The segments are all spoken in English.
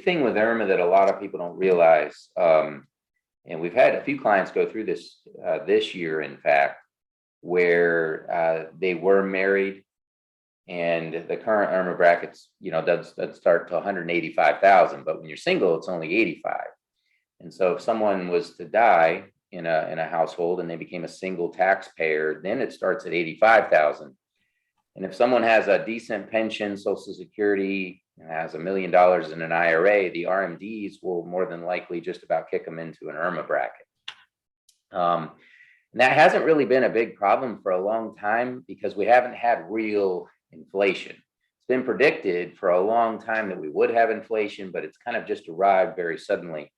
thing with IRMAA that a lot of people don't realize, and we've had a few clients go through this this year, in fact, where they were married, and the current IRMAA brackets, does start to 185,000, but when you're single, it's only 85. And so if someone was to die in a household and they became a single taxpayer, then it starts at 85,000. And if someone has a decent pension, Social Security, has $1 million in an IRA, the RMDs will more than likely just about kick them into an IRMAA bracket. And that hasn't really been a big problem for a long time because we haven't had real inflation. It's been predicted for a long time that we would have inflation, but it's kind of just arrived very suddenly.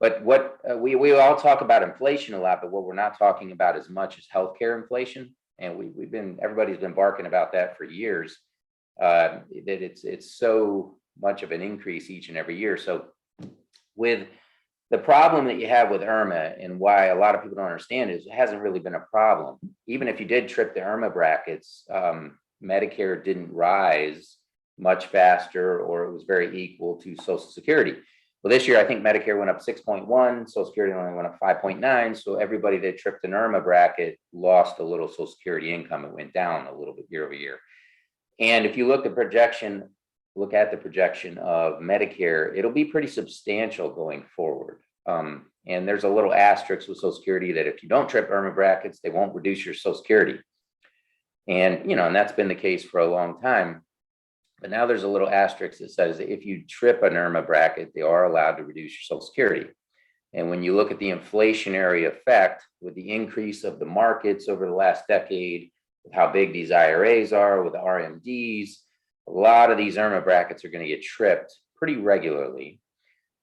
But what we all talk about inflation a lot, but what we're not talking about as much is healthcare inflation. And everybody's been barking about that for years, that it's so much of an increase each and every year. So with the problem that you have with IRMAA, and why a lot of people don't understand, is it hasn't really been a problem. Even if you did trip the IRMAA brackets, Medicare didn't rise much faster, or it was very equal to Social Security. Well, this year, I think Medicare went up 6.1, Social Security only went up 5.9. So everybody that tripped an IRMAA bracket lost a little Social Security income. It went down a little bit year over year. And if you look at the projection of Medicare, it'll be pretty substantial going forward. And there's a little asterisk with Social Security that if you don't trip IRMAA brackets, they won't reduce your Social Security. And, and that's been the case for a long time. But now there's a little asterisk that says that if you trip an IRMAA bracket, they are allowed to reduce your Social Security. And when you look at the inflationary effect with the increase of the markets over the last decade, with how big these IRAs are, with the RMDs, a lot of these IRMAA brackets are going to get tripped pretty regularly.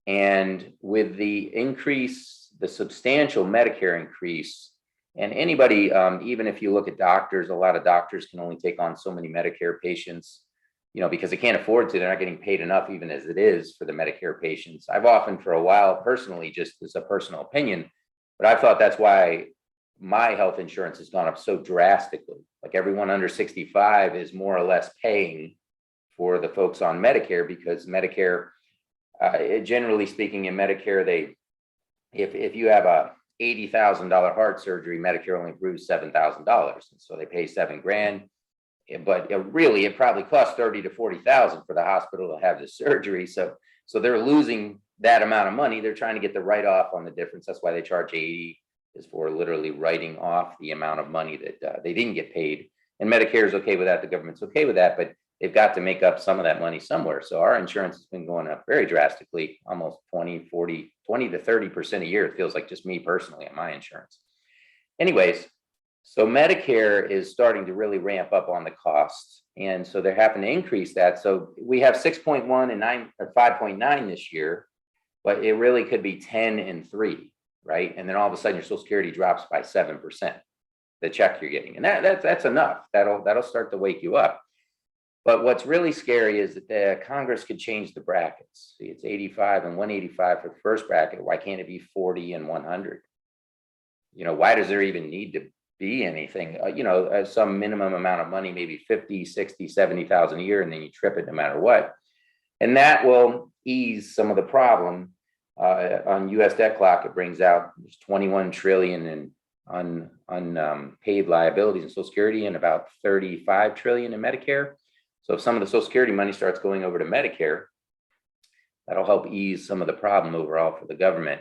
And with the increase, the substantial Medicare increase, and anybody, even if you look at doctors, a lot of doctors can only take on so many Medicare patients, because they can't afford to. They're not getting paid enough even as it is for the Medicare patients. I've often, for a while, personally, just as a personal opinion, but I thought that's why my health insurance has gone up so drastically. Like everyone under 65 is more or less paying for the folks on Medicare, because Medicare, generally speaking, in Medicare, if you have a $80,000 heart surgery, Medicare only approves $7,000, and so they pay $7,000. But really, it probably costs $30,000 to $40,000 for the hospital to have the surgery. So they're losing that amount of money. They're trying to get the write-off on the difference. That's why they charge $80, is for literally writing off the amount of money that they didn't get paid. And Medicare is okay with that. The government's okay with that, but they've got to make up some of that money somewhere. So our insurance has been going up very drastically, almost 20 to 30% a year. It feels like, just me personally, on my insurance. Anyways, so Medicare is starting to really ramp up on the costs. And so they're having to increase that. So we have 6.1 and 5.9 this year, but it really could be 10 and 3, right? And then all of a sudden your Social Security drops by 7%, the check you're getting. And that's enough. That'll start to wake you up. But what's really scary is that the Congress could change the brackets. See, it's 85 and 185 for the first bracket. Why can't it be 40 and 100? Why does there even need to be anything, some minimum amount of money, maybe 50, 60, 70,000 a year, and then you trip it no matter what. And that will ease some of the problem. On US debt clock, it brings out there's 21 trillion in unpaid liabilities in Social Security and about 35 trillion in Medicare. So if some of the Social Security money starts going over to Medicare, that'll help ease some of the problem overall for the government.